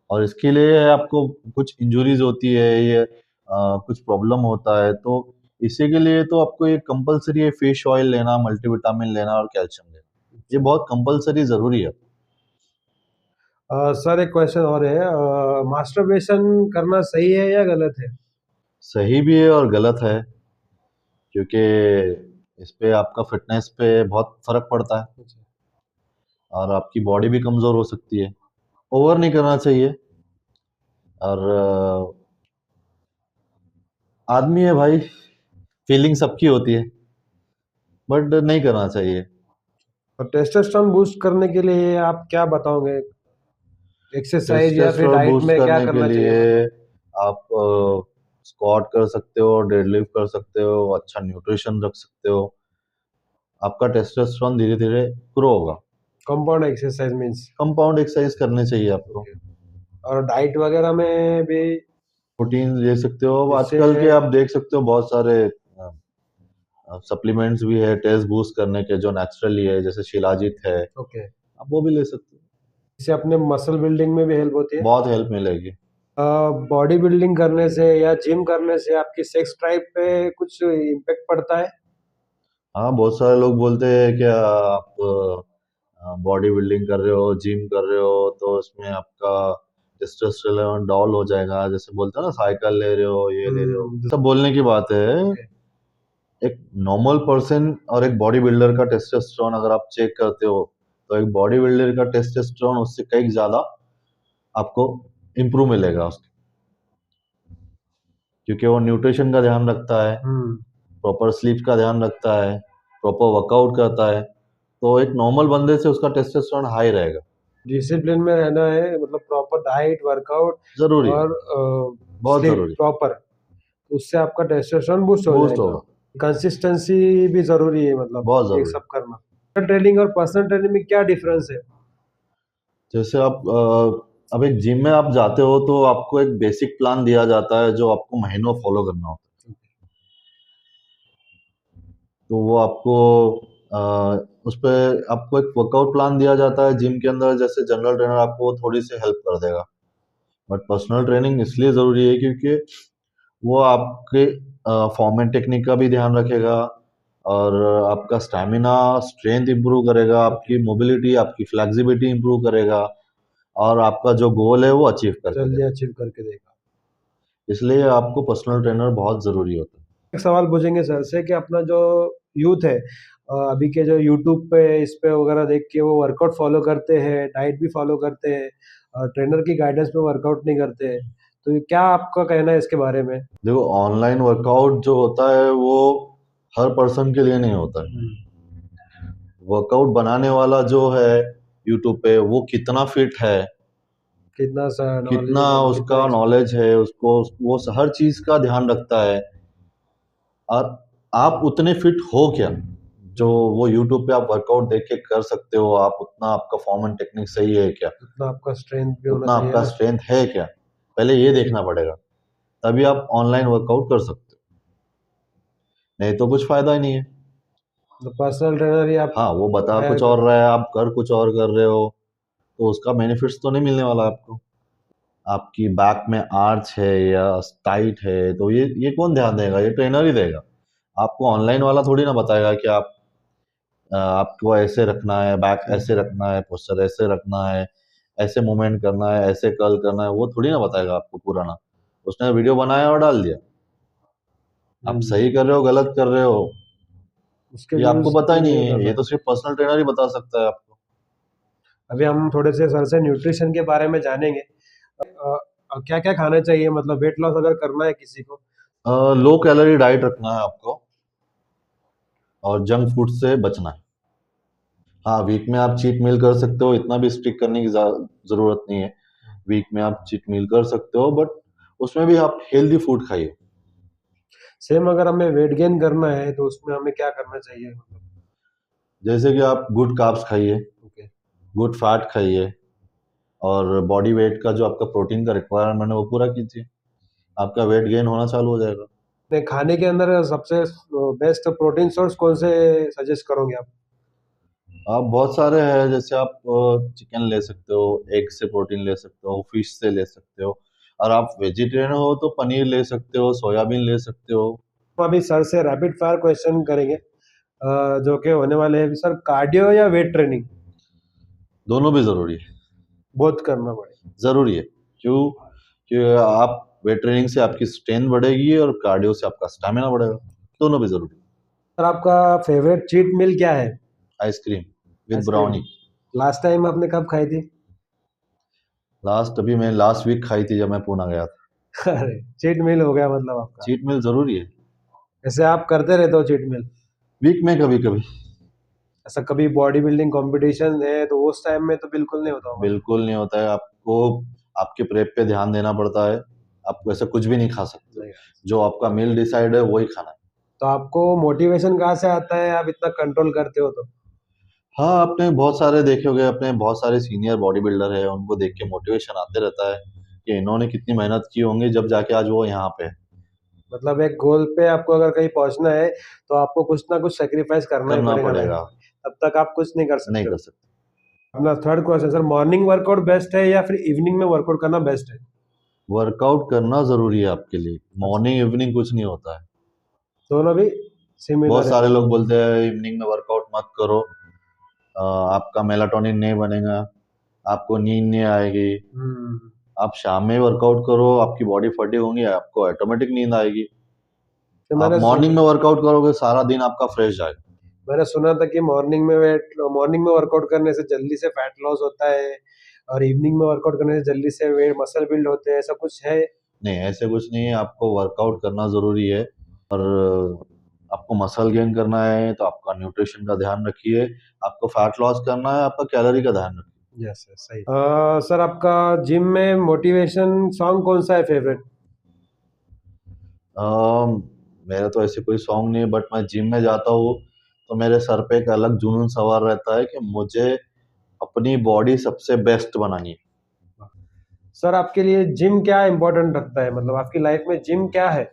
और इसके लिए आपको कुछ इंजुरीज होती है, ये कुछ प्रॉब्लम होता है, तो इसी के लिए तो आपको ये कंपलसरी है, फिश ऑयल लेना, मल्टीविटामिन लेना और कैल्शियम लेना, ये बहुत कंपलसरी जरूरी है। सर एक क्वेश्चन और है, मास्टरबेशन करना सही है या गलत है? सही भी है और गलत है, क्योंकि इस पे आपका फिटनेस पे बहुत फर्क पड़ता है अच्छा। और आपकी बॉडी भी कमजोर हो सकती है। ओवर नहीं करना चाहिए। और आदमी है भाई, फीलिंग सबकी होती है, बट नहीं करना चाहिए। और टेस्टोस्टेरोन बूस्ट करने के लिए आप क्या बताओगे? एक्सरसाइज या फिर टेस्टोस्टेरोन डाइट बूस्ट में क्या करने के करना चाहिए लिए मतलब? आप स्क्वाट कर सकते हो, डेडलिफ्ट कर सकते हो, अच्छा न्यूट्रिशन रख सकते हो, आपका टेस्टोस्टेरोन धीरे धीरे ग्रो होगा। Compound exercise means. Compound exercise करने चाहिए आपको। ओके। और डाइट वगैरह में भी प्रोटीन ले सकते हो, अब जिससे। आजकल के आप देख सकते हो बहुत सारे सप्लीमेंट्स भी है टेस्ट बूस्ट करने के, जो नेचुरली है, जैसे शिलाजीत है, ओके। आप वो भी ले सकते हो। इससे अपने मसल बिल्डिंग में भी हेल्प होती है। बहुत हेल्प मिलेगी। बॉडी बिल्डिंग करने से या जिम करने से आपकी सेक्स ड्राइव पे कुछ इम्पेक्ट पड़ता है? हाँ, बहुत सारे लोग बोलते हैं कि आप बॉडी बिल्डिंग कर रहे हो, जिम कर रहे हो, तो उसमें आपका टेस्टोस्टेरोन डाउन हो जाएगा, जैसे बोलते हैं ना, साइकिल ले रहे हो, ये ले रहे हो, सब बोलने की बात है। ओके। एक नॉर्मल पर्सन और एक बॉडी बिल्डर का टेस्टोस्टेरोन अगर आप चेक करते हो, तो एक बॉडी बिल्डर का टेस्टोस्टेरोन उससे कई ज्यादा आपको इम्प्रूव मिलेगा उसके, क्योंकि वो न्यूट्रिशन का ध्यान रखता है, हम्म। प्रॉपर स्लीप का ध्यान रखता है, प्रॉपर वर्कआउट करता है, तो एक नॉर्मल बंदे से उसका टेस्टोस्टेरोन हाई रहेगा। डिसिप्लिन में रहना है, मतलब प्रॉपर डाइट वर्कआउट जरूरी है, और बहुत स्लीप जरूरी। प्रॉपर, उससे आपका टेस्टोस्टेरोन बूस्ट हो बूस्ट जाएगा। होगा। कंसिस्टेंसी भी जरूरी है, मतलब बहुत ये जरूरी। सब करना। ट्रेनिंग और पर्सनल ट्रेनिंग में क्या डिफरेंस है? जैसे आप अब एक जिम में आप जाते हो तो आपको एक बेसिक प्लान दिया जाता है जो आपको महीनों फॉलो करना होता है। तो वो आपको उस पर आपको एक वर्कआउट प्लान दिया जाता है जिम के अंदर, जैसे जनरल ट्रेनर आपको थोड़ी सी हेल्प कर देगा। बट पर्सनल ट्रेनिंग इसलिए ज़रूरी है क्योंकि वो आपके फॉर्म एंड टेक्निक का भी ध्यान रखेगा और आपका स्टैमिना स्ट्रेंथ इंप्रूव करेगा, ओके। आपकी मोबिलिटी, आपकी फ्लेक्सिबिलिटी इंप्रूव करेगा और आपका जो गोल है वो अचीव करके जल्दी देगा। अचीव करके देगा। इसलिए आपको पर्सनल ट्रेनर बहुत ज़रूरी होता है। एक सवाल पूछेंगे सर से कि अपना जो यूथ है, अभी के जो यूट्यूब पे इस पे वगैरह देख के वो वर्कआउट फॉलो करते हैं, डाइट भी फॉलो करते हैं, और ट्रेनर की गाइडेंस पे वर्कआउट नहीं करते हैं, तो ये क्या आपका कहना है इसके बारे में? देखो, ऑनलाइन वर्कआउट जो होता है वो हर पर्सन के लिए नहीं होता है। वर्कआउट बनाने वाला जो है यूट्यूब पे, वो कितना फिट है, कितना सा कितना नॉलेजेबल, कितना उसका नॉलेज है, उसको वो हर चीज का ध्यान रखता है। और आप उतने फिट हो क्या, जो वो यूट्यूब पे आप वर्कआउट देख के कर सकते हो, आप उतना आपका फॉर्म एंड टेक्निक सही है क्या, उतना आपका स्ट्रेंथ भी होना उतना चाहिए आपका ना। स्ट्रेंथ है क्या, पहले ये देखना पड़ेगा। तभी आप ऑनलाइन वर्कआउट कर सकते हो, नहीं तो कुछ फायदा ही नहीं है। तो पर्सनल ट्रेनर ही आप हाँ, वो बता हायर कुछ और करो। रहा है, आप कर कुछ और कर रहे हो, तो उसका बेनिफिट्स तो नहीं मिलने वाला आपको। आपकी बैक में आर्च है या टाइट है, तो ये कौन ध्यान देगा, ये ट्रेनर ही देगा। आपको ऑनलाइन वाला थोड़ी ना बताएगा कि आपको ऐसे रखना है, बैक ऐसे रखना है, पोस्चर ऐसे रखना है, ऐसे मूवमेंट करना है, ऐसे कर्ल करना है, वो थोड़ी ना बताएगा आपको पुराना। उसने वीडियो बनाया और डाल दिया। आप सही कर रहे हो गलत कर रहे हो, उसके ये आपको व्यूज पता ही भी नहीं नहीं होगा है, ये पर। तो सिर्फ पर्सनल ट्रेनर ही बता सकता है आपको। अभी हम थोड़े से सर से न्यूट्रिशन के बारे में जानेंगे। क्या क्या खाना चाहिए, मतलब वेट लॉस अगर करना है किसी को? लो कैलोरी डाइट रखना है आपको, और जंक फूड से बचना है। हाँ, वीक में आप चीट मील कर सकते हो, इतना भी स्ट्रिक्ट करने की जरूरत नहीं है। वीक में आप चीट मील कर सकते हो, बट उसमें भी आप हेल्दी फूड खाइए। सेम अगर हमें वेट गेन करना है तो उसमें हमें क्या करना चाहिए, मतलब? जैसे कि आप गुड कार्ब्स खाइए, ओके। गुड फैट खाइए, और बॉडी वेट का जो आपका प्रोटीन का रिक्वायरमेंट है वो पूरा कीजिए, आपका वेट गेन होना चालू हो जाएगा। नहीं, खाने के अंदर सबसे बेस्ट प्रोटीन सोर्स कौन से सजेस्ट करोगे आप? आप बहुत सारे हैं, जैसे आप चिकन ले सकते हो, एग से प्रोटीन ले सकते हो, फिश से ले सकते हो, और आप वेजिटेरियन हो तो पनीर ले सकते हो, सोयाबीन ले सकते हो। हम अभी सर से रैपिड फायर क्वेश्चन करेंगे, जो कि होने वाले हैं सर, कार्डियो या वेट ट्रेनिंग? दोनों भी जरूरी है। बहुत करना पड़ेगा। जरूरी है। क्यों? कि आप वेट ट्रेनिंग से आपकी स्ट्रेंथ बढ़ेगी और कार्डियो से आपका स्टैमिना बढ़ेगा। दोनों भी जरूरी है। सर आपका फेवरेट चीट मील क्या है? Ice cream with ice cream. Brownie. Last time आपने कब खाई थी? अभी मैं लास्ट वीक खाई थी, जब मैं पूना गया था। अरे, चीट मील हो गया मतलब आपका। चीट मील जरूरी है। ऐसे आप करते रहते हो चीट मील? वीक में कभी कभी। ऐसा कभी बॉडी बिल्डिंग कंपटीशन है तो उस टाइम में तो बिल्कुल नहीं होता होगा। बिल्कुल नहीं होता है, आपको आपके प्रेप पे ध्यान देना पड़ता है। आपको ऐसा कुछ भी नहीं खा सकते हो, नहीं। जो आपका मील डिसाइड है वही खाना है। तो आपको मोटिवेशन कहाँ से आता है, आप इतना कंट्रोल करते हो तो? हाँ, आपने बहुत सारे देखे होंगे, अपने बहुत सारे सीनियर बॉडी बिल्डर है, उनको देख के मोटिवेशन आते रहता है कि इन्होंने कितनी मेहनत की होंगी, जब जाके आज वो यहाँ पे है। मतलब एक गोल पे आपको अगर कहीं पहुंचना है तो आपको कुछ ना कुछ सेक्रीफाइस करना ही करना पड़ेगा लाइफ पड़ेगा। में। तब तक आप कुछ नहीं कर नहीं सकते हो। कर सकते। अपना third question sir, morning workout best है या फिर इवनिंग में वर्कआउट करना बेस्ट है? वर्कआउट करना जरूरी है आपके लिए, अच्छा, मॉर्निंग इवनिंग कुछ नहीं होता है। दोनों भी बहुत सिमिलर है सारे लोग मतलब। बोलते हैं इवनिंग में वर्कआउट मत करो, आपका मेलाटोनिन नहीं बनेगा, आपको नींद नहीं आएगी। हम्म। आप शाम में वर्कआउट करो, आपकी बॉडी फटी होगी, आपको ऑटोमेटिक नींद आएगी। तो आप मॉर्निंग में वर्कआउट करोगे, सारा दिन आपका फ्रेश जाएगा। मैंने सुना था कि मॉर्निंग में वर्कआउट करने से जल्दी से फैट लॉस होता है और इवनिंग में वर्कआउट करने से जल्दी से वेट मसल बिल्ड होते हैं, ऐसा कुछ है? नहीं, ऐसे कुछ नहीं है, आपको वर्कआउट करना जरूरी है। और आपको मसल गेन करना है तो आपका न्यूट्रिशन का ध्यान रखिए, आपको फैट लॉस करना है, आपका कैलोरी का ध्यान रखिए। यस यस, सही। सर आपका जिम में मोटिवेशन सॉन्ग कौन सा है फेवरेट? अम, मेरा तो ऐसे कोई सॉन्ग नहीं है, बट मैं जिम में जाता हूँ तो मेरे सर पे एक अलग जुनून सवार रहता है कि मुझे अपनी बॉडी सबसे बेस्ट बनानी है। सर आपके लिए जिम क्या इम्पोर्टेंट रखता है, मतलब आपकी लाइफ में जिम क्या है?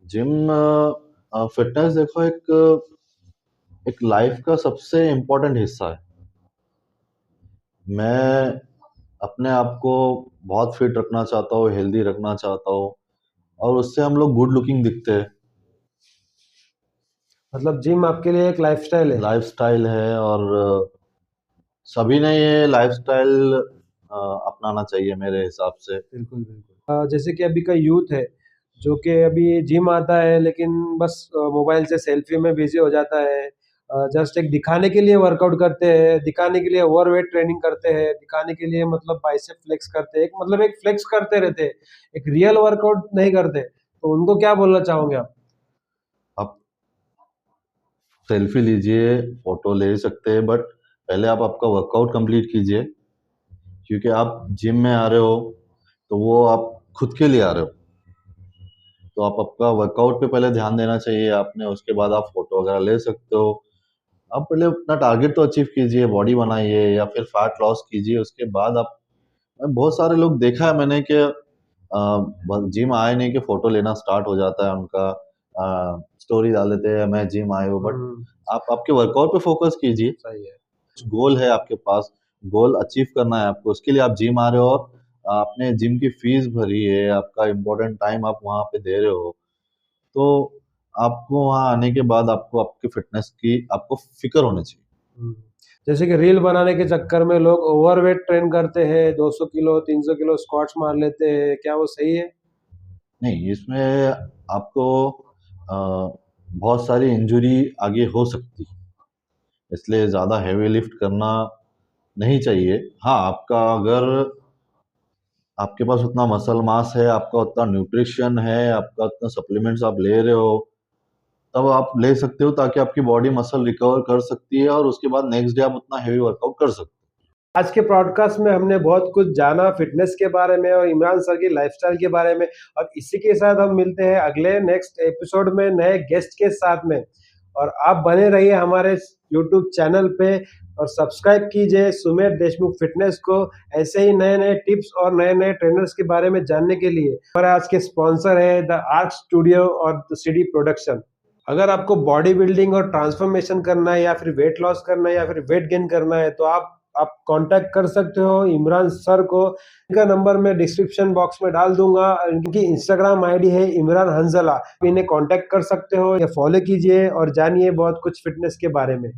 जिम फिटनेस देखो, एक लाइफ का सबसे इम्पोर्टेंट हिस्सा है। मैं अपने आप को बहुत फिट रखना चाहता हूँ, हेल्दी रखना चाहता हूँ, और उससे हम लोग गुड लुकिंग दिखते हैं। मतलब जिम आपके लिए एक लाइफस्टाइल है? लाइफस्टाइल है, और सभी ने ये लाइफस्टाइल अपनाना चाहिए मेरे हिसाब से। बिल्कुल बिल्कुल। जैसे कि अभी का यूथ है जो कि अभी जिम आता है लेकिन बस मोबाइल से सेल्फी में बिजी हो जाता है, जस्ट एक दिखाने के लिए वर्कआउट करते हैं, दिखाने के लिए ओवरवेट ट्रेनिंग करते हैं, दिखाने के लिए मतलब बाइसेप फ्लेक्स करते हैं, एक फ्लेक्स करते रहते हैं, एक रियल वर्कआउट नहीं करते। तो उनको क्या बोलना चाहोगे आप? आप सेल्फी लीजिए, फोटो ले सकते हैं, बट पहले आप आपका वर्कआउट कंप्लीट कीजिए, क्योंकि आप जिम में आ रहे हो तो वो आप खुद के लिए आ रहे हो, तो आप आपका वर्कआउट पे पहले ध्यान देना चाहिए आपने। उसके बाद आप फोटो वगैरह ले सकते हो। आप पहले अपना टारगेट तो अचीव कीजिए, बॉडी बनाइए या फिर फैट लॉस कीजिए, उसके बाद आप। बहुत सारे लोग देखा है मैंने कि जिम आए नहीं कि फोटो लेना स्टार्ट हो जाता है उनका, स्टोरी डाल देते हैं मैं जिम आए हूँ, बट आप आपके वर्कआउट पे फोकस कीजिए। सही है। कुछ गोल है आपके पास, गोल अचीव करना है आपको, उसके लिए आप जिम आ रहे हो और आपने जिम की फीस भरी है, आपका इम्पोर्टेंट टाइम आप वहाँ पे दे रहे हो, तो आपको वहाँ आने के बाद आपको आपकी फिटनेस की आपको फिक्र होनी चाहिए। हुँ। जैसे कि रील बनाने के चक्कर में लोग ओवरवेट ट्रेन करते हैं, 200 किलो, 300 किलो स्क्वाट्स मार लेते हैं, क्या वो सही है? नहीं, इसमें आपको बहुत सारी इंजरी आगे हो सकती है, इसलिए ज़्यादा हेवी लिफ्ट करना नहीं चाहिए। हाँ, आपका अगर आपके पास उतना मसल मास है, आपका उतना न्यूट्रिशन है, आपका उतना सप्लीमेंट्स आप ले रहे हो, तब आप ले सकते हो, ताकि आपकी बॉडी मसल रिकवर कर सकती है और उसके बाद नेक्स्ट डे आप उतना हेवी वर्कआउट कर सकते हो। आज के पॉडकास्ट में हमने बहुत कुछ जाना फिटनेस के बारे में और इमरान सर की लाइफ़स्टाइल के बारे में, और इसी के साथ हम मिलते हैं अगले नेक्स्ट एपिसोड में नए गेस्ट के साथ में। और आप बने रहिए हमारे यूट्यूब चैनल पे और सब्सक्राइब कीजिए सुमेर देशमुख फिटनेस को, ऐसे ही नए-नए टिप्स और नए-नए ट्रेनर्स के बारे में जानने के लिए। हमारे आज के स्पॉन्सर है द आर्क स्टूडियो और द सीडी प्रोडक्शन। अगर आपको बॉडी बिल्डिंग और ट्रांसफॉर्मेशन करना है या फिर वेट लॉस करना है या फिर वेट गेन करना है, तो आप कांटेक्ट कर सकते हो इमरान सर को। इनका नंबर मैं डिस्क्रिप्शन बॉक्स में डाल दूंगा। इनकी इंस्टाग्राम आईडी है इमरान हंजला, इन्हें कांटेक्ट कर सकते हो या फॉलो कीजिए और जानिए बहुत कुछ फिटनेस के बारे में।